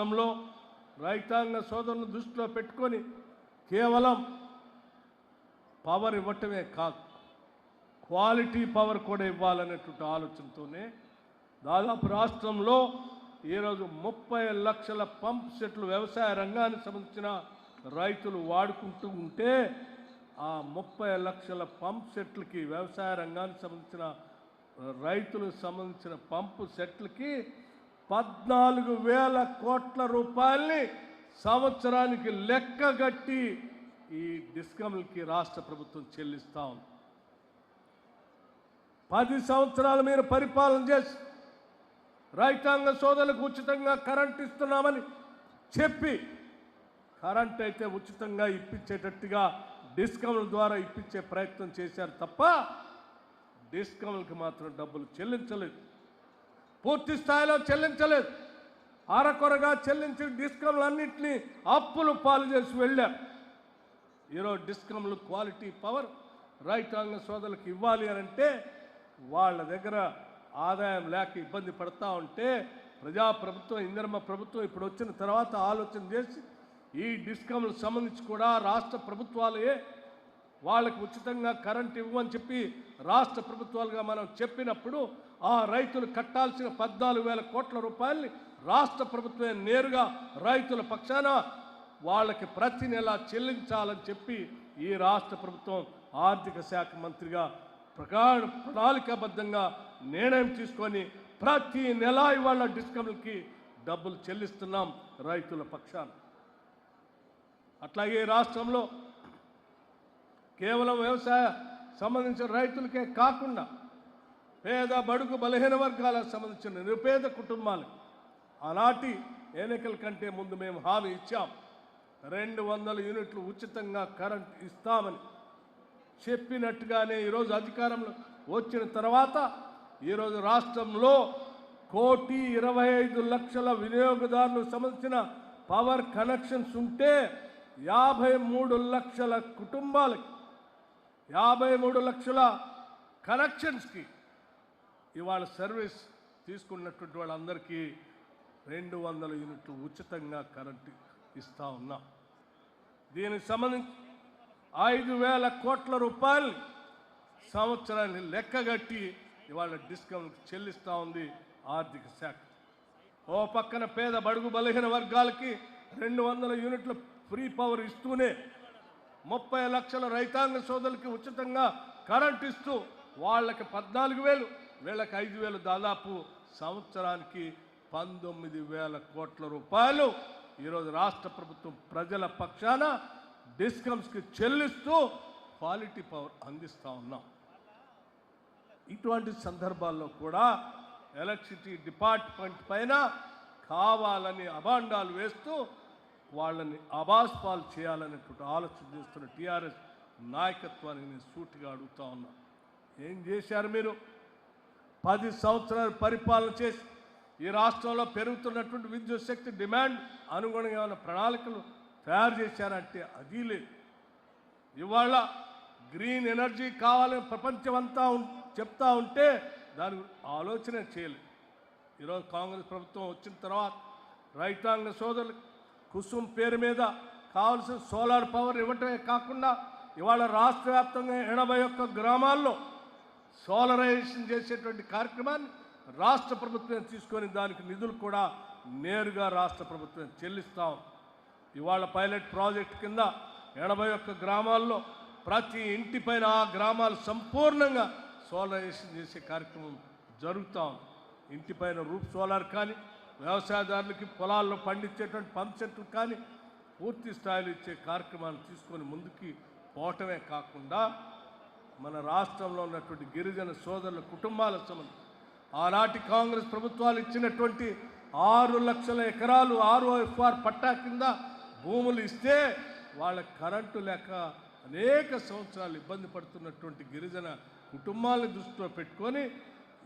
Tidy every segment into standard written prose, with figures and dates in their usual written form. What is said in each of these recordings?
రాష్ట్రంలో రైతాంగ సోదరులను దృష్టిలో పెట్టుకొని కేవలం పవర్ ఇవ్వటమే కాదు, క్వాలిటీ పవర్ కూడా ఇవ్వాలనేటువంటి ఆలోచనతోనే దాదాపు రాష్ట్రంలో ఈరోజు 30 లక్షల పంప్ సెట్లు వ్యవసాయ రంగానికి సంబంధించిన రైతులు వాడుకుంటూ ఉంటే ఆ 30 లక్షల పంప్ సెట్లకి వ్యవసాయ రంగానికి సంబంధించిన రైతులకు సంబంధించిన పంపు సెట్లకి 14,000 కోట్ల రూపాయల్ని సంవత్సరానికి లెక్కగట్టి ఈ డిస్కమ్లకి రాష్ట్ర ప్రభుత్వం చెల్లిస్తూ ఉంది. 10 సంవత్సరాలు మీరు పరిపాలన చేసి రైతాంగ సోదరులకు ఉచితంగా కరెంట్ ఇస్తున్నామని చెప్పి కరెంట్ అయితే ఉచితంగా ఇప్పించేటట్టుగా డిస్కమ్ల ద్వారా ఇప్పించే ప్రయత్నం చేశారు తప్ప డిస్కమ్లకి మాత్రం డబ్బులు చెల్లించలేదు, పూర్తి స్థాయిలో చెల్లించలేదు. అరకొరగా చెల్లించిన డిస్కమ్లన్నింటినీ అప్పులు పాలు చేసి వెళ్ళారు. ఈరోజు డిస్కమ్లు క్వాలిటీ పవర్ రైతాంగ సోదరులకు ఇవ్వాలి అని అంటే వాళ్ళ దగ్గర ఆదాయం లేక ఇబ్బంది పడతా ఉంటే ప్రజాప్రభుత్వం ఇందిరమ్మ ప్రభుత్వం ఇప్పుడు వచ్చిన తర్వాత ఆలోచన చేసి ఈ డిస్కమ్లకు సంబంధించి కూడా రాష్ట్ర ప్రభుత్వాలే వాళ్ళకి ఉచితంగా కరెంట్ ఇవ్వమని చెప్పి రాష్ట్ర ప్రభుత్వాలుగా మనం చెప్పినప్పుడు ఆ రైతులు కట్టాల్సిన 14,000 కోట్ల రూపాయల్ని రాష్ట్ర ప్రభుత్వమే నేరుగా రైతుల పక్షాన వాళ్ళకి ప్రతి నెల చెల్లించాలని చెప్పి ఈ రాష్ట్ర ప్రభుత్వం ఆర్థిక శాఖ మంత్రిగా ప్రణాళికాబద్ధంగా నిర్ణయం తీసుకొని ప్రతి నెల ఇవాళ డిస్కమ్లకి డబ్బులు చెల్లిస్తున్నాం రైతుల పక్షాన. అట్లాగే రాష్ట్రంలో కేవలం వ్యవసాయ సంబంధించిన రైతులకే కాకుండా పేద బడుగు బలహీన వర్గాలకు సంబంధించిన నిరుపేద కుటుంబాలకు ఆనాటి ఎన్నికల కంటే ముందు మేము హామీ ఇచ్చాం, 200 యూనిట్లు ఉచితంగా కరెంట్ ఇస్తామని చెప్పినట్టుగానే ఈరోజు అధికారంలో వచ్చిన తర్వాత ఈరోజు రాష్ట్రంలో 1,25,00,000 వినియోగదారులకు సంబంధించిన పవర్ కనెక్షన్స్ ఉంటే 53 లక్షల కుటుంబాలకి 53 లక్షల కనెక్షన్స్కి ఇవాళ సర్వీస్ తీసుకున్నటువంటి వాళ్ళందరికీ 200 యూనిట్లు ఉచితంగా కరెంటు ఇస్తూ ఉన్నాం. దీనికి సంబంధించి 5,000 కోట్ల రూపాయలు సంవత్సరాన్ని లెక్కగట్టి ఇవాళ డిస్కౌంట్ చెల్లిస్తూ ఉంది ఆర్థిక శాఖ. ఓ పక్కన పేద బడుగు బలహీన వర్గాలకి 200 యూనిట్ల ఫ్రీ పవర్ ఇస్తూనే 30 లక్షల రైతాంగ సోదరులకి ఉచితంగా కరెంట్ ఇస్తూ వాళ్ళకి 14,000 వీళ్ళకి 5,000 దాదాపు సంవత్సరానికి 19,000 కోట్ల రూపాయలు ఈరోజు రాష్ట్ర ప్రభుత్వం ప్రజల పక్షాన డిస్కమ్స్కి చెల్లిస్తూ క్వాలిటీ పవర్ అందిస్తూ ఉన్నాం. ఇటువంటి సందర్భాల్లో కూడా ఎలక్ట్రిసిటీ డిపార్ట్మెంట్ పైన కావాలని అభాండాలు వేస్తూ వాళ్ళని అబాస్పాలు చేయాలనేటువంటి ఆలోచన చేస్తున్న టీఆర్ఎస్ నాయకత్వాన్ని నేను సూటిగా అడుగుతా ఉన్నా. ఏం చేశారు మీరు? 10 సంవత్సరాలు పరిపాలన చేసి ఈ రాష్ట్రంలో పెరుగుతున్నటువంటి విద్యుత్ శక్తి డిమాండ్ అనుగుణంగా ఏమైనా ప్రణాళికలు తయారు చేశారంటే అది లేదు. ఇవాళ గ్రీన్ ఎనర్జీ కావాలని ప్రపంచమంతా చెప్తా ఉంటే దాని ఆలోచన చేయలేదు. ఈరోజు కాంగ్రెస్ ప్రభుత్వం వచ్చిన తర్వాత రైతాంగ సోదరులు కుసుమ్ పేరు మీద కావాల్సిన సోలార్ పవర్ ఇవ్వటమే కాకుండా ఇవాళ రాష్ట్ర వ్యాప్తంగా 81 గ్రామాల్లో సోలరైజేషన్ చేసేటువంటి కార్యక్రమాన్ని రాష్ట్ర ప్రభుత్వం తీసుకొని దానికి నిధులు కూడా నేరుగా రాష్ట్ర ప్రభుత్వం చెల్లిస్తాం. ఇవాళ పైలట్ ప్రాజెక్ట్ కింద 81 గ్రామాల్లో ప్రతి ఇంటిపైన ఆ గ్రామాలు సంపూర్ణంగా సోలరైజేషన్ చేసే కార్యక్రమం జరుగుతాం. ఇంటిపైన రూప్ సోలార్ కానీ వ్యవసాయదారులకి పొలాల్లో పండించేటువంటి పంప్ సెట్లు కానీ పూర్తి స్థాయిలో ఇచ్చే కార్యక్రమాన్ని తీసుకొని ముందుకి పోవటమే కాకుండా మన రాష్ట్రంలో ఉన్నటువంటి గిరిజన సోదరుల కుటుంబాల సంబంధించి ఆనాటి కాంగ్రెస్ ప్రభుత్వాలు ఇచ్చినటువంటి 6 లక్షల ఎకరాలు ROFR పట్టా కింద భూములు ఇస్తే వాళ్ళ కరెంటు లేక అనేక సంవత్సరాలు ఇబ్బంది పడుతున్నటువంటి గిరిజన కుటుంబాలను దృష్టిలో పెట్టుకొని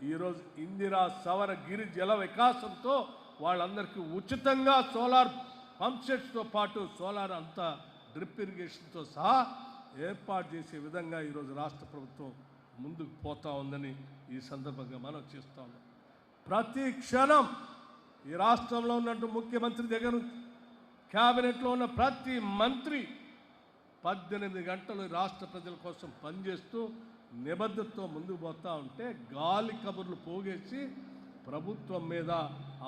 ఈరోజు ఇందిరా సవర గిరి జల వికాసంతో వాళ్ళందరికీ ఉచితంగా సోలార్ పంప్ సెట్స్తో పాటు సోలార్ అంతా డ్రిప్ ఇరిగేషన్తో సహా ఏర్పాటు చేసే విధంగా ఈరోజు రాష్ట్ర ప్రభుత్వం ముందుకు పోతా ఉందని ఈ సందర్భంగా మనం చేస్తా ఉన్నాం. ప్రతి క్షణం ఈ రాష్ట్రంలో ఉన్నట్టు ముఖ్యమంత్రి దగ్గర నుంచి క్యాబినెట్లో ఉన్న ప్రతి మంత్రి 18 గంటలు రాష్ట్ర ప్రజల కోసం పనిచేస్తూ నిబద్ధతతో ముందుకు పోతూ ఉంటే గాలి కబుర్లు పోగేసి ప్రభుత్వం మీద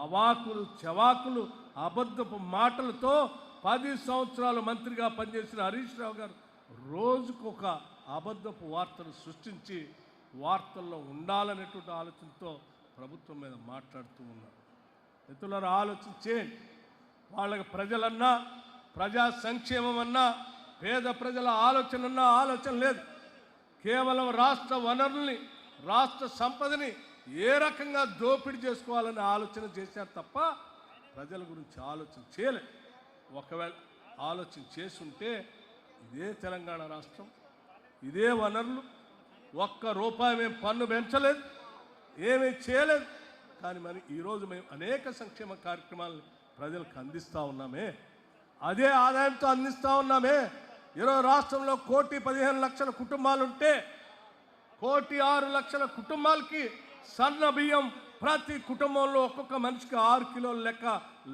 అవాకులు చవాకులు అబద్ధపు మాటలతో 10 సంవత్సరాలు మంత్రిగా పనిచేసిన హరీష్ రావు గారు రోజుకొక అబద్ధపు వార్తను సృష్టించి వార్తల్లో ఉండాలనేటువంటి ఆలోచనతో ప్రభుత్వం మీద మాట్లాడుతూ ఉన్నారు. మిత్రులారా, ఆలోచన చేయండి. వాళ్ళకి ప్రజలన్నా, ప్రజా సంక్షేమం అన్నా, పేద ప్రజల ఆలోచన లేదు. కేవలం రాష్ట్ర వనరుల్ని, రాష్ట్ర సంపదని ఏ రకంగా దోపిడీ చేసుకోవాలని ఆలోచన చేశారు తప్ప ప్రజల గురించి ఆలోచన చేయలేదు. ఒకవేళ ఆలోచన చేసుంటే ఇదే తెలంగాణ రాష్ట్రం, ఇదే వనరులు, ఒక్క రూపాయి మేము పన్ను పెంచలేదు, ఏమీ చేయలేదు. కానీ మరి ఈరోజు మేము అనేక సంక్షేమ కార్యక్రమాలను ప్రజలకు అందిస్తూ ఉన్నామే, అదే ఆదాయంతో అందిస్తూ ఉన్నామే. ఈరోజు రాష్ట్రంలో 1,15,00,000 కుటుంబాలుంటే 1,06,00,000 కుటుంబాలకి సన్న బియ్యం ప్రతి కుటుంబంలో ఒక్కొక్క మనిషికి 6 కిలోల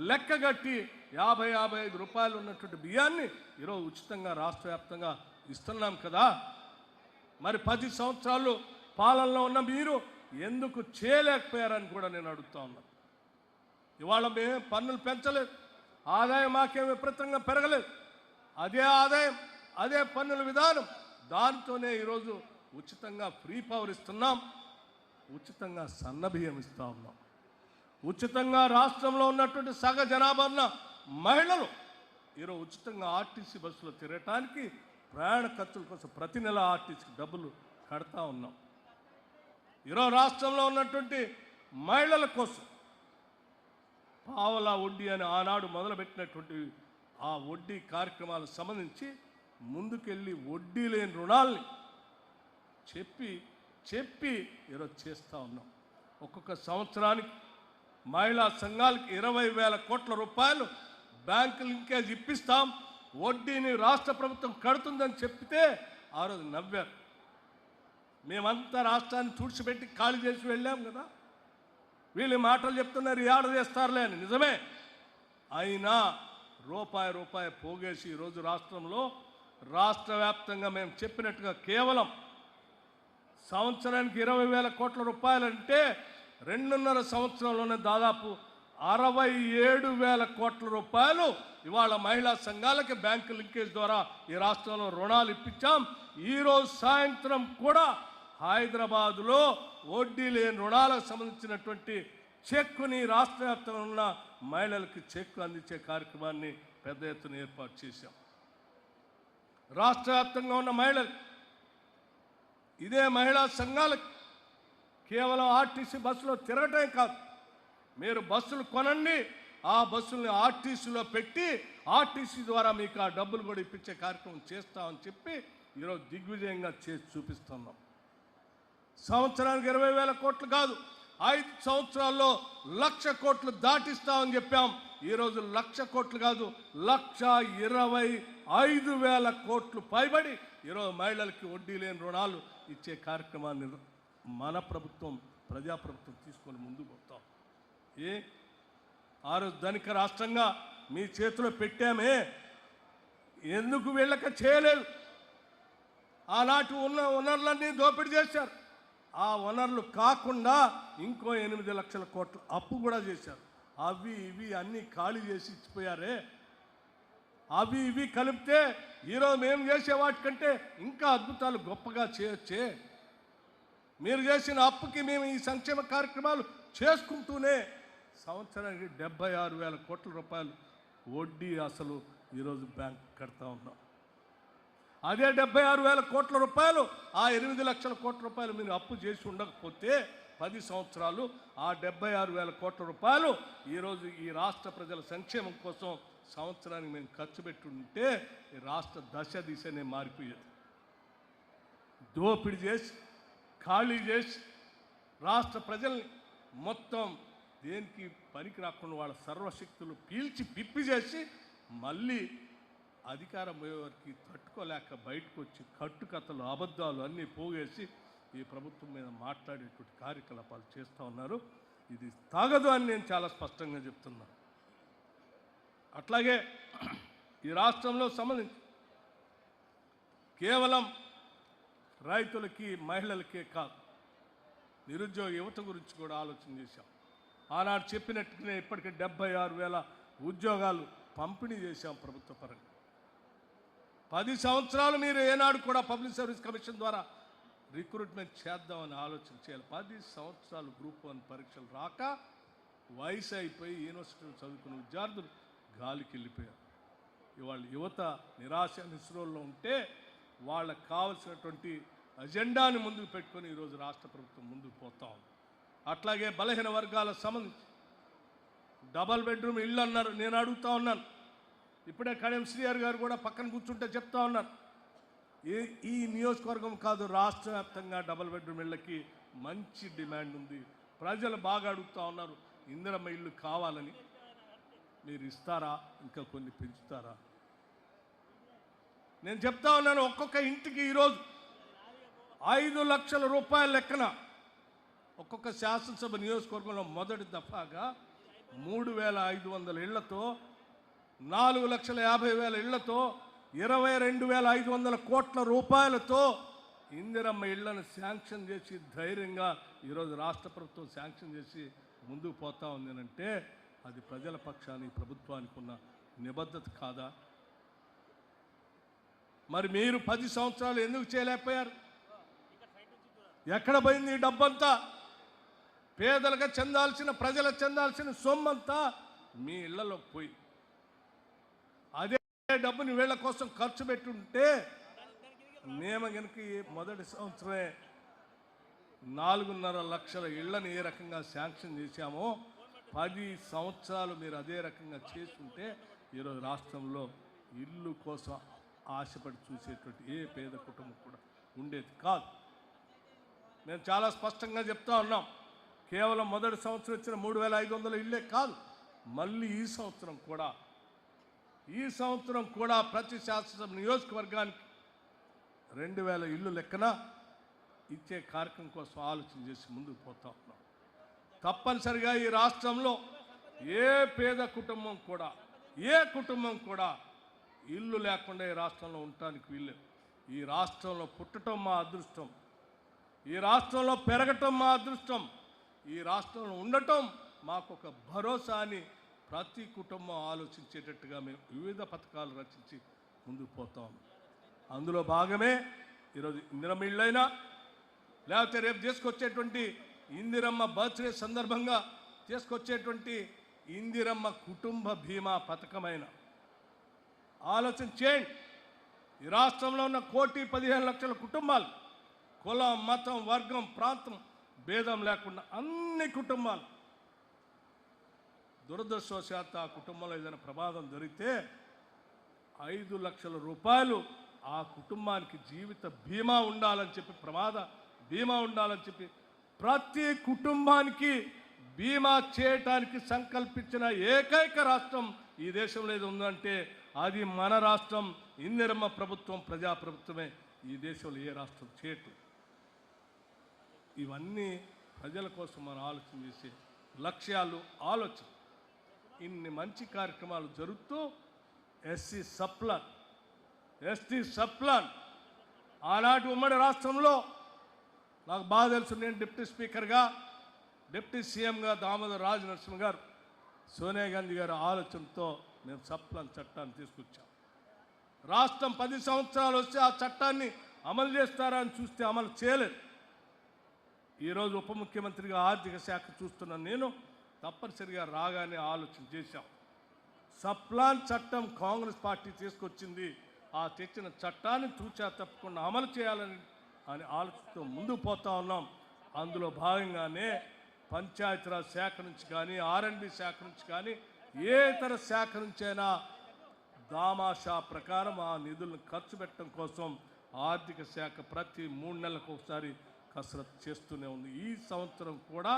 లెక్కగట్టి 50-55 రూపాయలు ఉన్నటువంటి బియ్యాన్ని ఈరోజు ఉచితంగా రాష్ట్ర వ్యాప్తంగా ఇస్తున్నాం కదా. మరి 10 సంవత్సరాలు పాలనలో ఉన్న మీరు ఎందుకు చేయలేకపోయారని కూడా నేను అడుగుతా ఉన్నాను. ఇవాళ మేము పన్నులు పెంచలేదు, ఆదాయం మాకేం విపరీతంగా పెరగలేదు. అదే ఆదాయం, అదే పన్నుల విధానం, దానితోనే ఈరోజు ఉచితంగా ఫ్రీ పవర్ ఇస్తున్నాం, ఉచితంగా సన్నబియ్యం ఇస్తూ ఉన్నాం, ఉచితంగా రాష్ట్రంలో ఉన్నటువంటి సగ జనాభా ఉన్న మహిళలు ఈరోజు ఉచితంగా ఆర్టీసీ బస్సులో తిరగటానికి ప్రయాణ ఖర్చుల కోసం ప్రతి నెల ఆర్టీసీకి డబ్బులు కడతా ఉన్నాం. ఈరోజు రాష్ట్రంలో ఉన్నటువంటి మహిళల కోసం పావలా వడ్డీ అని ఆనాడు మొదలుపెట్టినటువంటి ఆ వడ్డీ కార్యక్రమాలకు సంబంధించి ముందుకెళ్ళి వడ్డీ లేని రుణాల్ని చెప్పి ఈరోజు చేస్తూ ఉన్నాం. ఒక్కొక్క సంవత్సరానికి మహిళా సంఘాలకి 20,000 కోట్ల రూపాయలు బ్యాంకు లింకేజ్ ఇప్పిస్తాం, వడ్డీని రాష్ట్ర ప్రభుత్వం కడుతుందని చెప్తే ఆ రోజు నవ్వారు. మేమంతా రాష్ట్రాన్ని తుడిచిపెట్టి ఖాళీ చేసి వెళ్ళాం కదా, వీళ్ళు మాటలు చెప్తున్నారు ఏడ చేస్తారులే అని. నిజమే, అయినా రూపాయి పోగేసి ఈరోజు రాష్ట్రంలో రాష్ట్ర వ్యాప్తంగా మేము చెప్పినట్టుగా కేవలం సంవత్సరానికి 20,000 కోట్ల రూపాయలంటే 2.5 సంవత్సరంలోనే దాదాపు 67,000 కోట్ల రూపాయలు ఇవాళ మహిళా సంఘాలకి బ్యాంకు లింకేజ్ ద్వారా ఈ రాష్ట్రంలో రుణాలు ఇప్పించాం. ఈరోజు సాయంత్రం కూడా హైదరాబాదులో వడ్డీ లేని రుణాలకు సంబంధించినటువంటి చెక్కుని రాష్ట్ర వ్యాప్తంగా ఉన్న మహిళలకి చెక్కు అందించే కార్యక్రమాన్ని పెద్ద ఎత్తున ఏర్పాటు చేశాం. రాష్ట్ర వ్యాప్తంగా ఉన్న మహిళలు, ఇదే మహిళా సంఘాలకు కేవలం ఆర్టీసీ బస్సులో తిరగటమే కాదు, మీరు బస్సులు కొనండి, ఆ బస్సుల్ని ఆర్టీసీలో పెట్టి ఆర్టీసీ ద్వారా మీకు ఆ డబ్బులు కూడా ఇప్పించే కార్యక్రమం చేస్తామని చెప్పి ఈరోజు దిగ్విజయంగా చేసి చూపిస్తున్నాం. సంవత్సరానికి 20,000 కోట్లు కాదు, 5 సంవత్సరాల్లో 1,00,000 కోట్లు దాటిస్తామని చెప్పాం. ఈరోజు 1,00,000 కోట్లు కాదు, 1,25,000 కోట్లు పైబడి ఈరోజు మహిళలకి వడ్డీ లేని రుణాలు ఇచ్చే కార్యక్రమాన్ని మన ప్రభుత్వం, ప్రజాప్రభుత్వం తీసుకొని ముందుకు పోతాం. ఆ రోజు ధనిక రాష్ట్రంగా మీ చేతిలో పెట్టామే, ఎందుకు వీళ్ళక చేయలేదు? ఆనాటి ఉన్న వనరులన్నీ దోపిడీ చేశారు. ఆ వనరులు కాకుండా ఇంకో 8 లక్షల కోట్ల అప్పు కూడా చేశారు. అవి ఇవి అన్నీ ఖాళీ చేసి ఇచ్చిపోయారే. అవి ఇవి కలిపితే ఈరోజు మేము చేసే వాటికంటే ఇంకా అద్భుతాలు గొప్పగా చేయొచ్చే. మీరు చేసిన అప్పుకి మేము ఈ సంక్షేమ కార్యక్రమాలు చేసుకుంటూనే సంవత్సరానికి 76,000 కోట్ల రూపాయలు వడ్డీ అసలు ఈరోజు బ్యాంక్ కడతా ఉన్నాం. అదే 76,000 కోట్ల రూపాయలు, ఆ 8 లక్షల కోట్ల రూపాయలు మీరు అప్పు చేసి ఉండకపోతే 10 సంవత్సరాలు ఆ 76,000 కోట్ల రూపాయలు ఈరోజు ఈ రాష్ట్ర ప్రజల సంక్షేమం కోసం సంవత్సరానికి మేము ఖర్చు పెట్టుంటే ఈ రాష్ట్ర దిశనే మారిపోయేది. దోపిడీ చేసి ఖాళీ చేసి రాష్ట్ర ప్రజల్ని మొత్తం దేనికి పనికి రాకుండా వాళ్ళ సర్వశక్తులు పీల్చి పిప్పి చేసి మళ్ళీ అధికారం పోయేవారికి తట్టుకోలేక బయటకు వచ్చి కట్టుకథలు అబద్ధాలు అన్నీ పోగేసి ఈ ప్రభుత్వం మీద మాట్లాడేటువంటి కార్యకలాపాలు చేస్తూ ఉన్నారు. ఇది తాగదు అని నేను చాలా స్పష్టంగా చెప్తున్నా. అట్లాగే ఈ రాష్ట్రంలో సంబంధించి కేవలం రైతులకి మహిళలకే కాదు, నిరుద్యోగ యువత గురించి కూడా ఆలోచన చేశాం. ఆనాడు చెప్పినట్టుగానే ఇప్పటికే 76,000 ఉద్యోగాలు పంపిణీ చేశాం ప్రభుత్వ పరంగా. 10 సంవత్సరాలు మీరు ఏనాడు కూడా పబ్లిక్ సర్వీస్ కమిషన్ ద్వారా రిక్రూట్మెంట్ చేద్దామని ఆలోచన చేయాలి. 10 సంవత్సరాలు గ్రూప్ 1 పరీక్షలు రాక వయసు అయిపోయి యూనివర్సిటీలో చదువుకున్న విద్యార్థులు గాలికి వెళ్ళిపోయారు. ఇవాళ యువత నిరాశ నిస్రోల్లో ఉంటే వాళ్ళకు కావలసినటువంటి అజెండాని ముందుకు పెట్టుకొని ఈరోజు రాష్ట్ర ప్రభుత్వం ముందుకు పోతా ఉంది. అట్లాగే బలహీన వర్గాలకు సంబంధించి డబల్ బెడ్రూమ్ ఇళ్ళు అన్నారు. నేను అడుగుతా ఉన్నాను, ఇప్పుడే కడియం శ్రీఆర్ గారు కూడా పక్కన కూర్చుంటే చెప్తా ఉన్నారు, ఈ నియోజకవర్గం కాదు రాష్ట్ర వ్యాప్తంగా డబల్ బెడ్రూమ్ ఇళ్ళకి మంచి డిమాండ్ ఉంది. ప్రజలు బాగా అడుగుతూ ఉన్నారు, ఇందిరమ్మ ఇళ్ళు కావాలని. మీరు ఇస్తారా, ఇంకా కొన్ని పెంచుతారా? నేను చెప్తా ఉన్నాను, ఒక్కొక్క ఇంటికి ఈరోజు 5 లక్షల రూపాయల లెక్కన ఒక్కొక్క శాసనసభ నియోజకవర్గంలో మొదటి దఫాగా 3,500 ఇళ్లతో 4,50,000 ఇళ్లతో 22,500 కోట్ల రూపాయలతో ఇందిరమ్మ ఇళ్లను శాంక్షన్ చేసి ధైర్యంగా ఈరోజు రాష్ట్ర ప్రభుత్వం శాంక్షన్ చేసి ముందుకు పోతా ఉంది అంటే అది ప్రజల పక్షాన్ని ప్రభుత్వానికి ఉన్న నిబద్ధత కాదా? మరి మీరు 10 సంవత్సరాలు ఎందుకు చేయలేకపోయారు? ఎక్కడ పోయింది ఈ డబ్బంతా? పేదలకు చెందాల్సిన, ప్రజలకు చెందాల్సిన సొమ్మంతా మీ ఇళ్లలో పోయి అదే డబ్బుని వీళ్ళ కోసం ఖర్చు పెట్టుంటే మేము కనుక మొదటి సంవత్సరమే 4.5 లక్షల ఇళ్లను ఏ రకంగా శాంక్షన్ చేశామో 10 సంవత్సరాలు మీరు అదే రకంగా చేస్తుంటే ఈరోజు రాష్ట్రంలో ఇల్లు కోసం ఆశపడి చూసేటువంటి ఏ పేద కుటుంబం కూడా ఉండేది కాదు. మేము చాలా స్పష్టంగా చెప్తా ఉన్నాం, కేవలం మొదటి సంవత్సరం ఇచ్చిన 3,500 ఇళ్ళే కాదు, మళ్ళీ ఈ సంవత్సరం కూడా ప్రతి శాసనసభ నియోజకవర్గానికి 2,000 ఇళ్ళు లెక్కన ఇచ్చే కార్యక్రమం కోసం ఆలోచన చేసి ముందుకు పోతా ఉన్నాం. తప్పనిసరిగా ఈ రాష్ట్రంలో ఏ పేద కుటుంబం కూడా ఇల్లు లేకుండా ఈ రాష్ట్రంలో ఉండటానికి వీల్లేదు. ఈ రాష్ట్రంలో పుట్టడం మా అదృష్టం, ఈ రాష్ట్రంలో పెరగటం మా అదృష్టం, ఈ రాష్ట్రంలో ఉండటం మాకు ఒక భరోసా అని ప్రతి కుటుంబం ఆలోచించేటట్టుగా మేము వివిధ పథకాలు రచించి ముందుకు పోతాం. అందులో భాగమే ఈరోజు ఇందిరమ్మ ఇళ్ళైనా, లేకపోతే రేపు తీసుకొచ్చేటువంటి ఇందిరమ్మ బర్త్డే సందర్భంగా తీసుకొచ్చేటువంటి ఇందిరమ్మ కుటుంబ బీమా పథకమైన. ఆలోచన చేయండి, ఈ రాష్ట్రంలో ఉన్న 1,15,00,000 కుటుంబాలు, కులం, మతం, వర్గం, ప్రాంతం భేదం లేకుండా అన్ని కుటుంబాలు, దురదృష్టవశాత్తు ఆ కుటుంబంలో ఏదైనా ప్రమాదం జరిగితే 5 లక్షల రూపాయలు ఆ కుటుంబానికి జీవిత బీమా ఉండాలని చెప్పి, ప్రమాద బీమా ఉండాలని చెప్పి ప్రతి కుటుంబానికి బీమా చేయటానికి సంకల్పించిన ఏకైక రాష్ట్రం ఈ దేశంలో ఏది ఉందంటే అది మన రాష్ట్రం. ఇందిరమ్మ ప్రభుత్వం, ప్రజాప్రభుత్వమే. ఈ దేశంలో ఏ రాష్ట్రం చేయటం. ఇవన్నీ ప్రజల కోసం మనం ఆలోచన చేసే లక్ష్యాలు, ఆలోచన. ఇన్ని మంచి కార్యక్రమాలు జరుగుతూ ఎస్సీ సప్లాన్ ఆనాటి ఉమ్మడి రాష్ట్రంలో నాకు బాగా తెలుసు. నేను డిప్యూటీ స్పీకర్గా, డిప్యూటీ సీఎంగా దామోదర్ రాజ నరసింహ గారు, సోనియా గాంధీ గారి ఆలోచనతో మేము సప్లాన్ చట్టాన్ని తీసుకొచ్చాం. రాష్ట్రం 10 సంవత్సరాలు వస్తే ఆ చట్టాన్ని అమలు చేస్తారా అని చూస్తే అమలు చేయలేదు. ఈరోజు ఉప ముఖ్యమంత్రిగా ఆర్థిక శాఖ చూస్తున్న నేను తప్పనిసరిగా రాగానే ఆలోచన చేశాం. సప్లాన్ చట్టం కాంగ్రెస్ పార్టీ తీసుకొచ్చింది, ఆ తెచ్చిన చట్టాన్ని తూచా తప్పకుండా అమలు చేయాలని ఆలోచనతో ముందుకు పోతా ఉన్నాం. అందులో భాగంగానే పంచాయతీరాజ్ శాఖ నుంచి కానీ, R&B శాఖ నుంచి కానీ, ఏ ఇతర శాఖ నుంచైనా దామాషా ప్రకారం ఆ నిధులను ఖర్చు పెట్టడం కోసం ఆర్థిక శాఖ ప్రతి 3 నెలలకు ఒకసారి కసరత్తు చేస్తూనే ఉంది. ఈ సంవత్సరం కూడా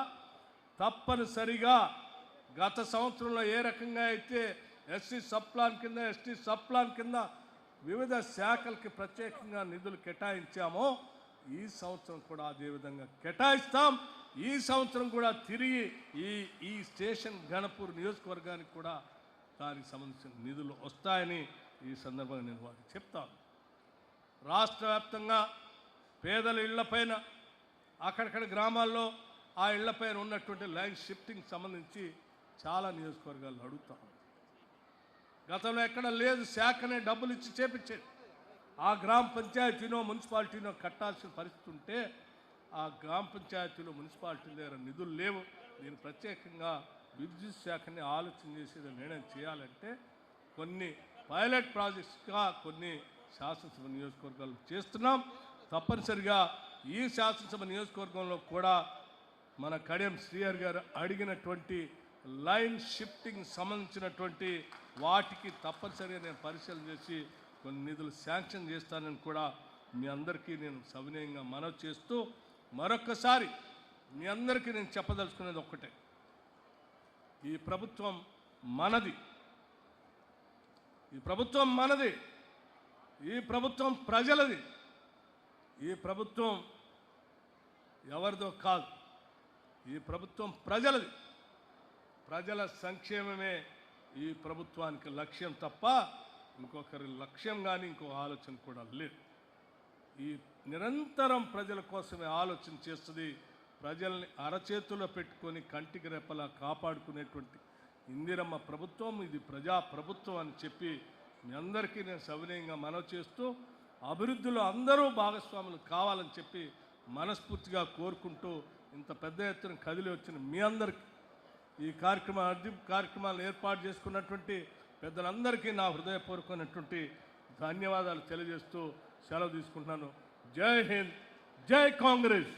తప్పనిసరిగా గత సంవత్సరంలో ఏ రకంగా అయితే ఎస్టీ సప్లాన్ కింద వివిధ శాఖలకి ప్రత్యేకంగా నిధులు కేటాయించామో ఈ సంవత్సరం కూడా అదేవిధంగా కేటాయిస్తాం. ఈ సంవత్సరం కూడా తిరిగి ఈ స్టేషన్ గణపూర్ నియోజకవర్గానికి కూడా దానికి సంబంధించిన నిధులు వస్తాయని ఈ సందర్భంగా నేను వారికి చెప్తాను. రాష్ట్ర వ్యాప్తంగా పేదల ఇళ్లపైన అక్కడక్కడ గ్రామాల్లో ఆ ఇళ్లపైన ఉన్నటువంటి ల్యాండ్ షిఫ్టింగ్ సంబంధించి చాలా నియోజకవర్గాలు అడుగుతాం. గతంలో ఎక్కడ లేదు, శాఖనే డబ్బులు ఇచ్చి చేపించేది. ఆ గ్రామ పంచాయతీనో మున్సిపాలిటీనో కట్టాల్సిన పరిస్థితి ఉంటే ఆ గ్రామ పంచాయతీలో మున్సిపాలిటీ దగ్గర నిధులు లేవు. దీన్ని ప్రత్యేకంగా విద్యుత్ శాఖని ఆలోచన చేసేది నిర్ణయం చేయాలంటే కొన్ని పైలట్ ప్రాజెక్ట్స్గా కొన్ని శాసనసభ నియోజకవర్గాలు చేస్తున్నాం. తప్పనిసరిగా ఈ శాసనసభ నియోజకవర్గంలో కూడా మన కడియం శ్రీహరి గారు అడిగినటువంటి లైన్ షిఫ్టింగ్ సంబంధించినటువంటి వాటికి తప్పనిసరిగా నేను పరిశీలన చేసి కొన్ని నిధులు శాంక్షన్ చేస్తానని కూడా మీ అందరికీ నేను సవినయంగా మనవి చేస్తూ మరొక్కసారి మీ అందరికీ నేను చెప్పదలుచుకునేది ఒక్కటే, ఈ ప్రభుత్వం మనది, ఈ ప్రభుత్వం మనది, ఈ ప్రభుత్వం ప్రజలది, ఈ ప్రభుత్వం ఎవరిదో కాదు, ఈ ప్రభుత్వం ప్రజలది. ప్రజల సంక్షేమమే ఈ ప్రభుత్వానికి లక్ష్యం తప్ప ఇంకొకరి లక్ష్యం కానీ ఇంకో ఆలోచన కూడా లేదు. ఈ నిరంతరం ప్రజల కోసమే ఆలోచన చేస్తుంది. ప్రజల్ని అరచేతుల్లో పెట్టుకొని కంటికి రెప్పలా కాపాడుకునేటువంటి ఇందిరమ్మ ప్రభుత్వం ఇది, ప్రజా ప్రభుత్వం అని చెప్పి మీ అందరికీ నేను సవినయంగా మనవి చేస్తూ అభివృద్ధిలో అందరూ భాగస్వాములు కావాలని చెప్పి మనస్ఫూర్తిగా కోరుకుంటూ ఇంత పెద్ద ఎత్తున కదిలి వచ్చిన మీ అందరికీ ఈ కార్యక్రమాలను ఏర్పాటు చేసుకున్నటువంటి పెద్దలందరికీ నా హృదయపూర్వకమైనటువంటి ధన్యవాదాలు తెలియజేస్తూ సెలవు తీసుకుంటున్నాను. జై హింద్, జై కాంగ్రెస్.